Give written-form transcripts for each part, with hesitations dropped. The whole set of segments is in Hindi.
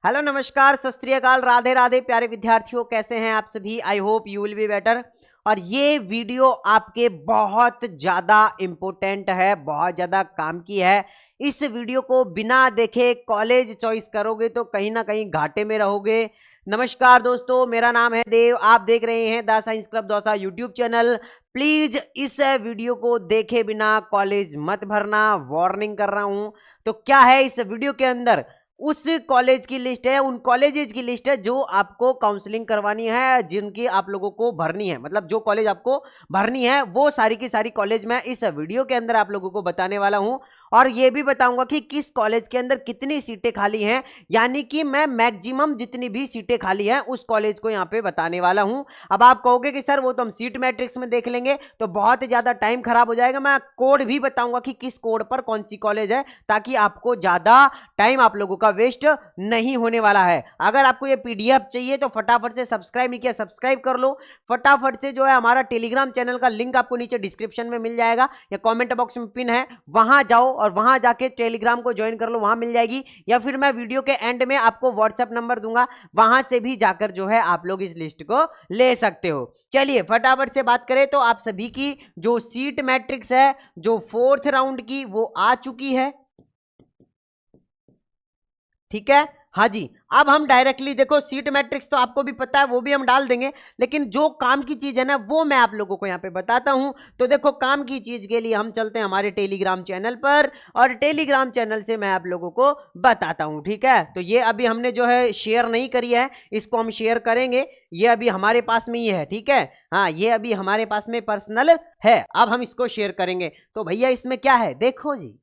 हेलो नमस्कार सत श्री अकाल राधे राधे प्यारे विद्यार्थियों, कैसे हैं आप सभी। I hope you will be better. और ये वीडियो आपके बहुत ज्यादा इंपॉर्टेंट है, बहुत ज्यादा काम की है। इस वीडियो को बिना देखे कॉलेज चॉइस करोगे तो कहीं ना कहीं घाटे में रहोगे। नमस्कार दोस्तों, मेरा नाम है देव, आप देख रहे हैं the science club Dausa YouTube channel. Please इस वीडियो को देखे बिना कॉलेज मत भरना, वार्निंग कर रहा हूं। तो क्या है इस वीडियो के अंदर, उस कॉलेज की लिस्ट है, उन कॉलेजेस की लिस्ट है जो आपको काउंसलिंग करवानी है, जिनकी आप लोगों को भरनी है। मतलब जो कॉलेज आपको भरनी है वो सारी की सारी कॉलेज मैं इस वीडियो के अंदर आप लोगों को बताने वाला हूं। और ये भी बताऊंगा कि किस कॉलेज के अंदर कितनी सीटें खाली हैं, यानी कि मैं मैक्सिमम जितनी भी सीटें खाली हैं उस कॉलेज को यहां पे बताने वाला हूं। अब आप कहोगे कि सर वो तो हम सीट मैट्रिक्स में देख लेंगे, तो बहुत ज्यादा टाइम खराब हो जाएगा। मैं कोड भी बताऊंगा कि किस कोड पर कौन सी कॉलेज है, ताकि आपको ज्यादा टाइम आप लोगों का वेस्ट नहीं होने वाला है। अगर आपको ये पीडीएफ चाहिए तो फटाफट से सब्सक्राइब नहीं किया, सब्सक्राइब कर लो फटाफट से। जो है हमारा टेलीग्राम चैनल का लिंक आपको नीचे डिस्क्रिप्शन में मिल जाएगा या कमेंट बॉक्स में पिन है, वहां जाओ और वहां जाके टेलीग्राम को ज्वाइन कर लो, वहां मिल जाएगी। या फिर मैं वीडियो के एंड में आपको व्हाट्सएप नंबर दूंगा, वहां से भी जाकर जो है आप लोग इस लिस्ट को ले सकते हो। चलिए फटाफट से बात करें तो आप सभी की जो सीट मैट्रिक्स है जो 4th राउंड की वो आ चुकी है, ठीक है। हाँ जी, अब हम डायरेक्टली देखो सीट मैट्रिक्स तो आपको भी पता है, वो भी हम डाल देंगे, लेकिन जो काम की चीज है ना वो मैं आप लोगों को यहाँ पे बताता हूं। तो देखो काम की चीज के लिए हम चलते हैं हमारे टेलीग्राम चैनल पर, और टेलीग्राम चैनल से मैं आप लोगों को बताता हूं, ठीक है। तो ये अभी हमने जो है शेयर नहीं करी है, इसको हम शेयर करेंगे। ये अभी हमारे पास में ही है, ठीक है। हाँ, ये अभी हमारे पास में पर्सनल है, अब हम इसको शेयर करेंगे। तो भैया इसमें क्या है देखो जी,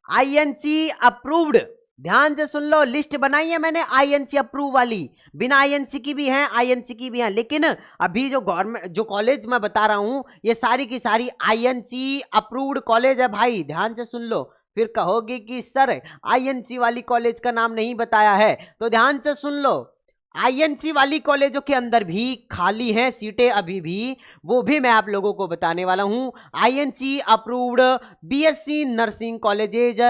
आईएनसी अप्रूव्ड। ध्यान से सुन लो, लिस्ट बनाई है मैंने आईएनसी अप्रूव वाली, बिना आईएनसी की भी है, आईएनसी की भी है। लेकिन अभी जो गवर्नमेंट जो कॉलेज मैं बता रहा हूं ये सारी की सारी आईएनसी अप्रूव्ड कॉलेज है भाई, ध्यान से सुन लो। फिर कहोगे कि सर आईएनसी वाली कॉलेज का नाम नहीं बताया है, तो ध्यान से सुन लो। आईएनसी वाली कॉलेजों के अंदर भी खाली हैं सीटें अभी भी, वो भी मैं आप लोगों को बताने वाला हूं। INC approved BSc nursing colleges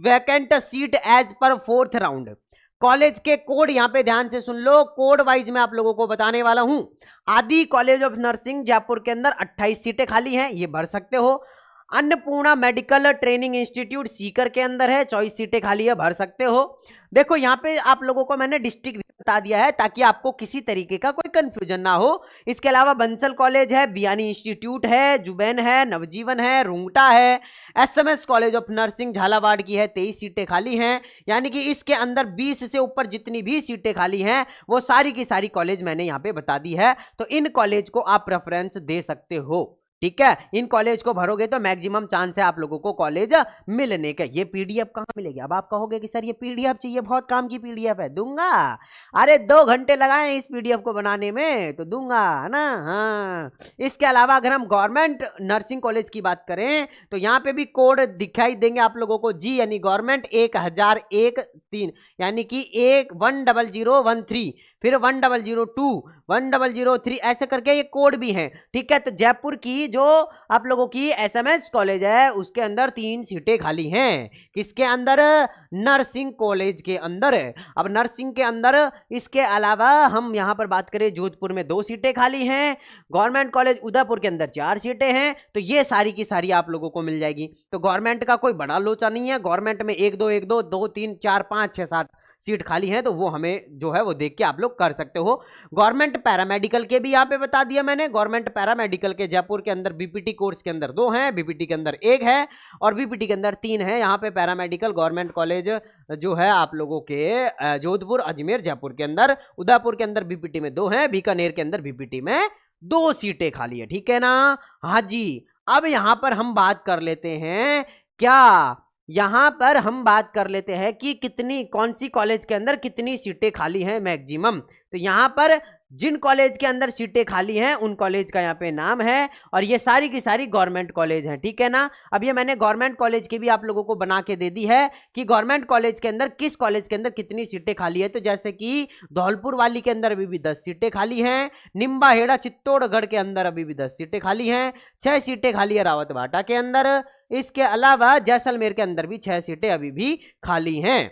vacant seat as पर 4th राउंड। कॉलेज के कोड यहां पे ध्यान से सुन लो, कोड वाइज मैं आप लोगों को बताने वाला हूं। आदि कॉलेज ऑफ नर्सिंग जयपुर के अंदर 28 सीटें खाली हैं, ये भर सकते हो। Annapurna medical training institute Sikar के अंदर है, 24 सीटें खाली है, भर सकते हो। देखो यहाँ पे आप लोगों को मैंने डिस्ट्रिक्ट भी बता दिया है ताकि आपको किसी तरीके का कोई कंफ्यूजन ना हो। इसके अलावा बंसल कॉलेज है, बियानी इंस्टीट्यूट है, जुबैन है, नवजीवन है, रुंगटा है। SMS college of nursing Jhalawar की है, 23 सीटें खाली हैं। यानी कि इसके अंदर 20 से ऊपर जितनी भी सीटें खाली हैं वो सारी की सारी कॉलेज मैंने यहाँ पे बता दी है। तो इन कॉलेज को आप प्रेफरेंस दे सकते हो, ठीक है। इन कॉलेज को भरोगे तो मैक्सिमम चांस है आप लोगों को कॉलेज मिलने का। ये पीडीएफ कहां मिलेगी, अब आप कहोगे कि सर ये पीडीएफ चाहिए, बहुत काम की पीडीएफ है, दूंगा। अरे 2 घंटे लगाए इस पीडीएफ को बनाने में तो दूंगा, है ना। हाँ, इसके अलावा अगर हम गवर्नमेंट नर्सिंग कॉलेज की बात करें तो यहाँ पे भी कोड दिखाई देंगे आप लोगों को, जी यानी गवर्नमेंट 1001-3, यानी कि 1013, फिर 1002, 1003, ऐसे करके ये कोड भी हैं, ठीक है। तो जयपुर की जो आप लोगों की एसएमएस कॉलेज है उसके अंदर 3 सीटें खाली हैं। किसके अंदर, नर्सिंग कॉलेज के अंदर। अब नर्सिंग के अंदर इसके अलावा हम यहां पर बात करें जोधपुर में 2 सीटें खाली हैं, गवर्नमेंट कॉलेज उदयपुर के अंदर 4 सीटें हैं। तो ये सारी की सारी आप लोगों को मिल जाएगी। तो गवर्नमेंट का कोई बड़ा लोचा नहीं है, गवर्नमेंट में 1 2 1 2 2 3 4 5 6 7 सीट खाली है, तो वो हमें जो है वो देख के आप लोग कर सकते हो। गवर्नमेंट पैरामेडिकल के भी यहाँ पे बता दिया मैंने। गवर्नमेंट पैरामेडिकल के जयपुर के अंदर बीपीटी कोर्स के अंदर 2 हैं, बीपीटी के अंदर 1 है और बीपीटी के अंदर 3 है। यहाँ पे पैरामेडिकल गवर्नमेंट कॉलेज जो है आप लोगों के जोधपुर, अजमेर, जयपुर के अंदर, उदयपुर के अंदर बीपीटी में 2 है, बीकानेर के अंदर बीपीटी में 2 सीटें खाली है, ठीक है ना। हाँ जी, अब यहां पर हम बात कर लेते हैं, क्या यहां पर हम बात कर लेते हैं कि कितनी, कौन सी कॉलेज के अंदर कितनी सीटें खाली हैं मैक्सिमम। तो यहां पर जिन कॉलेज के अंदर सीटें खाली हैं उन कॉलेज का यहाँ पे नाम है, और ये सारी की सारी गवर्नमेंट कॉलेज हैं, ठीक है ना। अब ये मैंने गवर्नमेंट कॉलेज की भी आप लोगों को बना के दे दी है कि गवर्नमेंट कॉलेज के अंदर किस कॉलेज के अंदर कितनी सीटें खाली है। तो जैसे कि धौलपुर वाली के अंदर अभी भी 10 सीटें खाली हैं, निम्बा हेड़ा चित्तौड़गढ़ के अंदर अभी भी 10 सीटें खाली हैं, 6 सीटें खाली है रावत भाटा के अंदर। इसके अलावा जैसलमेर के अंदर भी 6 सीटें अभी भी खाली हैं।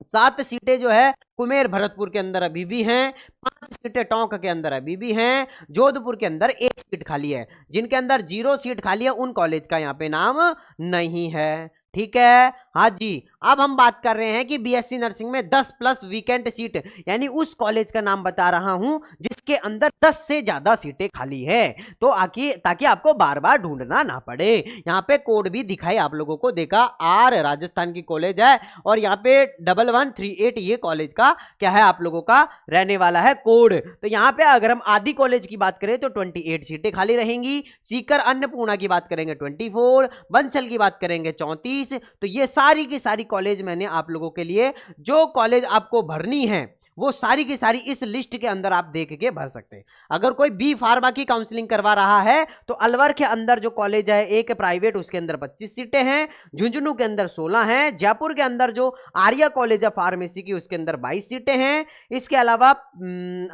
7 सीटें जो है कुमेर भरतपुर के अंदर अभी भी हैं, 5 सीटें टोंक के अंदर अभी भी हैं, जोधपुर के अंदर 1 सीट खाली है। जिनके अंदर 0 सीट खाली है उन कॉलेज का यहाँ पे नाम नहीं है। ठीक है, हाँ जी। अब हम बात कर रहे हैं कि बीएससी नर्सिंग में 10 प्लस वीकेंट सीट, यानी उस कॉलेज का नाम बता रहा हूं जिसके अंदर 10 से ज्यादा सीटें खाली है, तो ताकि आपको बार बार ढूंढना ना पड़े। यहाँ पे कोड भी दिखाई आप लोगों को, देखा, आर राजस्थान की कॉलेज है, और यहाँ पे 1138 ये कॉलेज का क्या है आप लोगों का रहने वाला है कोड। तो यहाँ पे अगर हम आदि कॉलेज की बात करें तो 28 सीटें खाली रहेंगी, सीकर अन्नपूर्णा की बात करेंगे 24, बंसल की बात करेंगे 34। तो ये सारी की सारी कॉलेज मैंने आप लोगों के लिए, जो कॉलेज आपको भरनी है वो सारी की सारी इस लिस्ट के अंदर आप देख के भर सकते हैं। अगर कोई बी फार्मा की काउंसलिंग करवा रहा है तो अलवर के अंदर जो कॉलेज है एक प्राइवेट, उसके अंदर 25 सीटें हैं, झुंझुनू के अंदर 16 हैं, जयपुर के अंदर जो आर्या कॉलेज है फार्मेसी की उसके अंदर 22 सीटें हैं। इसके अलावा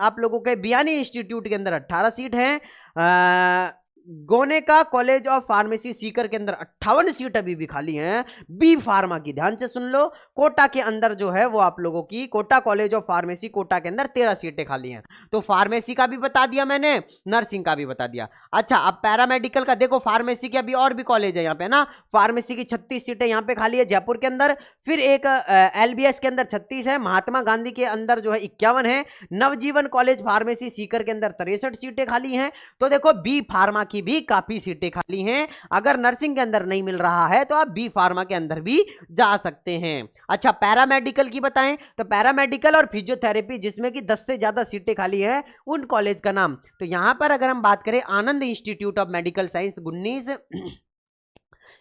आप लोगों के बियानी इंस्टीट्यूट के अंदर 18 सीट हैं, गोने का कॉलेज ऑफ फार्मेसी सीकर के अंदर 58 सीट अभी भी खाली हैं बी फार्मा की, ध्यान से सुन लो। कोटा के अंदर जो है वो आप लोगों की Kota college of pharmacy Kota के अंदर 13 सीटें खाली हैं। तो फार्मेसी का भी बता दिया मैंने, नर्सिंग का भी बता दिया। अच्छा, अब पैरामेडिकल का देखो, फार्मेसी के अभी और भी कॉलेज है यहाँ पे ना, फार्मेसी की 36 सीटें यहाँ पे खाली है जयपुर के अंदर, फिर एक एलबीएस के अंदर 36 है, महात्मा गांधी के अंदर जो है 51 है, नवजीवन कॉलेज फार्मेसी सीकर के अंदर 63 सीटें खाली हैं। तो देखो बी फार्मा की भी काफी सीटें खाली हैं। अगर नर्सिंग के अंदर नहीं मिल रहा है तो आप बी फार्मा के अंदर भी जा सकते हैं। अच्छा, पैरामेडिकल की बताएं तो पैरामेडिकल और फिजियोथेरेपी जिसमें कि 10 से ज्यादा सीटें खाली है उन कॉलेज का नाम, तो यहां पर अगर हम बात करें Anand institute of medical science 19,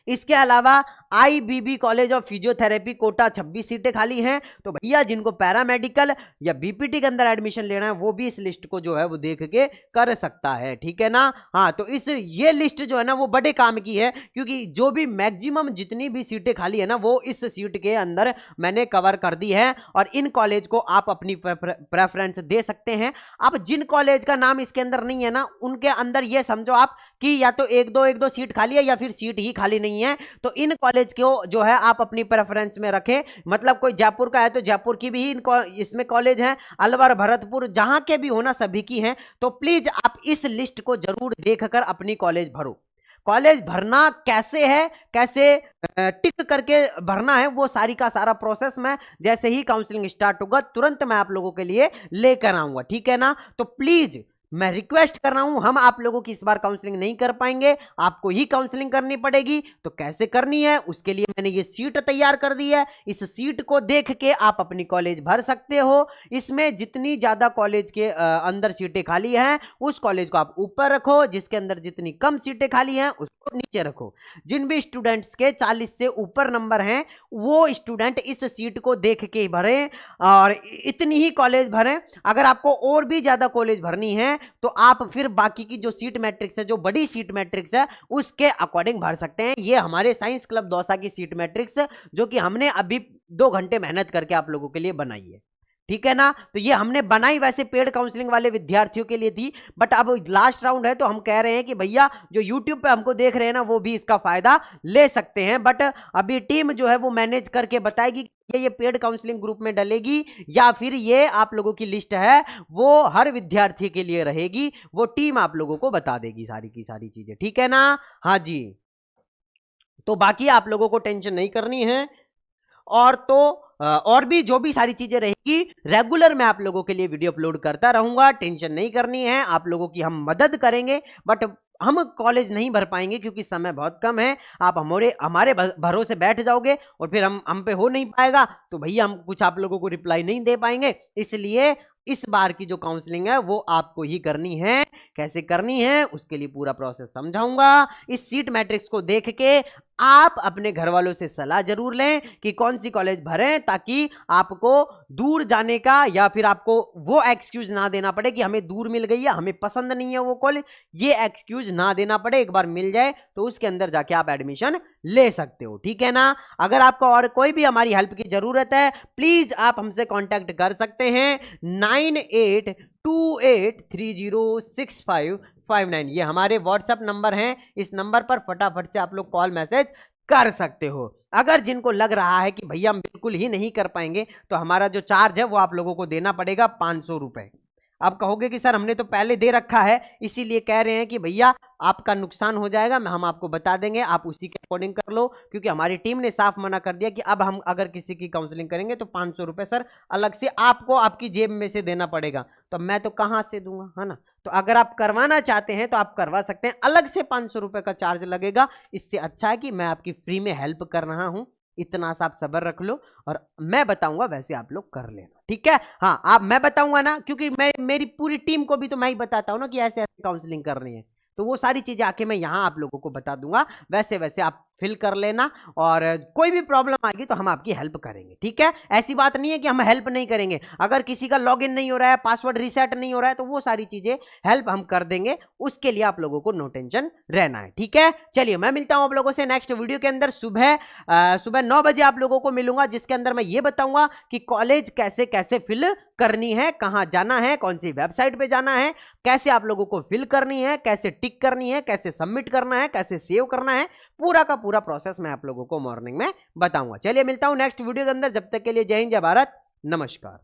इसके अलावा IBB college of physiotherapy Kota 26 सीटें खाली हैं। तो भैया जिनको पैरामेडिकल या बीपीटी के अंदर एडमिशन लेना है वो भी इस लिस्ट को जो है वो देख के कर सकता है। ठीक है ना, हाँ। तो ये लिस्ट जो है ना वो बड़े काम की है, क्योंकि जो भी मैक्सिमम जितनी भी सीटें खाली है ना वो इस सीट के अंदर मैंने कवर कर दी है, और इन कॉलेज को आप अपनी प्रेफरेंस दे सकते हैं। अब जिन कॉलेज का नाम इसके अंदर नहीं है ना उनके अंदर ये समझो आप कि या तो एक दो सीट खाली है या फिर सीट ही खाली नहीं है। तो इन कॉलेज को जो है आप अपनी प्रेफरेंस में रखें, मतलब कोई जयपुर का है तो जयपुर की भी इसमें कॉलेज है, अलवर भरतपुर जहां के भी होना सभी की हैं। तो प्लीज आप इस लिस्ट को जरूर देखकर अपनी कॉलेज भरो। कॉलेज भरना कैसे है, कैसे टिक करके भरना है, वो सारी का सारा प्रोसेस मैं जैसे ही काउंसलिंग स्टार्ट होगा तुरंत मैं आप लोगों के लिए लेकर आऊंगा। ठीक है ना, तो प्लीज मैं रिक्वेस्ट कर रहा हूं, हम आप लोगों की इस बार काउंसलिंग नहीं कर पाएंगे, आपको ही काउंसलिंग करनी पड़ेगी। तो कैसे करनी है उसके लिए मैंने ये सीट तैयार कर दी है, इस सीट को देख के आप अपनी कॉलेज भर सकते हो। इसमें जितनी ज्यादा कॉलेज के अंदर सीटें खाली हैं उस कॉलेज को आप ऊपर रखो, जिसके अंदर जितनी कम सीटें खाली हैं उसको नीचे रखो। जिन भी स्टूडेंट्स के 40 से ऊपर नंबर हैं वो स्टूडेंट इस सीट को देख के भरें और इतनी ही कॉलेज भरें। अगर आपको और भी ज्यादा कॉलेज भरनी है तो आप फिर बाकी की जो सीट मैट्रिक्स है, जो बड़ी सीट मैट्रिक्स है उसके अकॉर्डिंग भर सकते हैं। ये हमारे साइंस क्लब दौसा की सीट मैट्रिक्स जो कि हमने अभी 2 घंटे मेहनत करके आप लोगों के लिए बनाई है। ठीक है ना, तो ये हमने बनाई वैसे पेड काउंसलिंग वाले विद्यार्थियों के लिए थी, बट अब लास्ट राउंड है तो हम कह रहे हैं कि भैया जो यूट्यूब पे हमको देख रहे हैं ना वो भी इसका फायदा ले सकते हैं। बट अभी टीम जो है वो मैनेज करके बताएगी ये पेड काउंसलिंग ग्रुप में डलेगी या फिर ये आप लोगों की लिस्ट है वो हर विद्यार्थी के लिए रहेगी, वो टीम आप लोगों को बता देगी सारी की सारी चीजें। ठीक है ना, हाँ जी। तो बाकी आप लोगों को टेंशन नहीं करनी है, और भी जो भी सारी चीजें रहेगी रेगुलर मैं आप लोगों के लिए वीडियो अपलोड करता रहूंगा। टेंशन नहीं करनी है, आप लोगों की हम मदद करेंगे, बट हम कॉलेज नहीं भर पाएंगे क्योंकि समय बहुत कम है। आप हमारे भरोसे बैठ जाओगे और फिर हम पे हो नहीं पाएगा तो भैया हम कुछ आप लोगों को रिप्लाई नहीं दे पाएंगे। इसलिए इस बार की जो काउंसलिंग है वो आपको ही करनी है। कैसे करनी है उसके लिए पूरा प्रोसेस समझाऊंगा। इस सीट मैट्रिक्स को देख के आप अपने घर वालों से सलाह जरूर लें कि कौन सी कॉलेज भरें, ताकि आपको दूर जाने का या फिर आपको वो एक्सक्यूज ना देना पड़े कि हमें दूर मिल गई है, हमें पसंद नहीं है वो कॉलेज, ये एक्सक्यूज ना देना पड़े। एक बार मिल जाए तो उसके अंदर जाके आप एडमिशन ले सकते हो। ठीक है ना, अगर आपको और कोई भी हमारी हेल्प की जरूरत है प्लीज आप हमसे कांटेक्ट कर सकते हैं 9828306559। ये हमारे व्हाट्सएप नंबर हैं, इस नंबर पर फटाफट से आप लोग कॉल मैसेज कर सकते हो। अगर जिनको लग रहा है कि भैया हम बिल्कुल ही नहीं कर पाएंगे, तो हमारा जो चार्ज है वो आप लोगों को देना पड़ेगा 500 रुपए। आप कहोगे कि सर हमने तो पहले दे रखा है, इसीलिए कह रहे हैं कि भैया आपका नुकसान हो जाएगा, हम आपको बता देंगे, आप उसी के अकॉर्डिंग कर लो, क्योंकि हमारी टीम ने साफ मना कर दिया कि अब हम अगर किसी की काउंसलिंग करेंगे तो 500 रुपए सर अलग से आपको आपकी जेब में से देना पड़ेगा। तो मैं तो कहां से दूंगा, है ना। तो अगर आप करवाना चाहते हैं तो आप करवा सकते हैं, अलग से 500 रुपए का चार्ज लगेगा। इससे अच्छा है कि मैं आपकी फ्री में हेल्प कर रहा हूं, इतना सा आप सब्र रख लो और मैं बताऊंगा वैसे आप लोग कर लेना, ठीक है। हाँ, आप मैं बताऊंगा ना, क्योंकि मैं मेरी पूरी टीम को भी तो मैं ही बताता हूं ना कि ऐसे ऐसे काउंसलिंग करनी है, तो वो सारी चीजें आके मैं यहां आप लोगों को बता दूंगा, वैसे वैसे आप फिल कर लेना। और कोई भी प्रॉब्लम आएगी तो हम आपकी हेल्प करेंगे, ठीक है। ऐसी बात नहीं है कि हम हेल्प नहीं करेंगे, अगर किसी का लॉगिन नहीं हो रहा है, पासवर्ड रीसेट नहीं हो रहा है, तो वो सारी चीजें हेल्प हम कर देंगे, उसके लिए आप लोगों को नो टेंशन रहना है, ठीक है। चलिए मैं मिलता हूं आप लोगों से नेक्स्ट वीडियो के अंदर, सुबह 9 बजे आप लोगों को मिलूंगा, जिसके अंदर मैं ये बताऊंगा कि कॉलेज कैसे कैसे फिल करनी है, कहां जाना है, कौन सी वेबसाइट पे जाना है, कैसे आप लोगों को फिल करनी है, कैसे टिक करनी है, कैसे सबमिट करना है, कैसे सेव करना है, पूरा का पूरा प्रोसेस मैं आप लोगों को मॉर्निंग में बताऊंगा। चलिए मिलता हूं नेक्स्ट वीडियो के अंदर, जब तक के लिए जय हिंद, जय भारत, नमस्कार।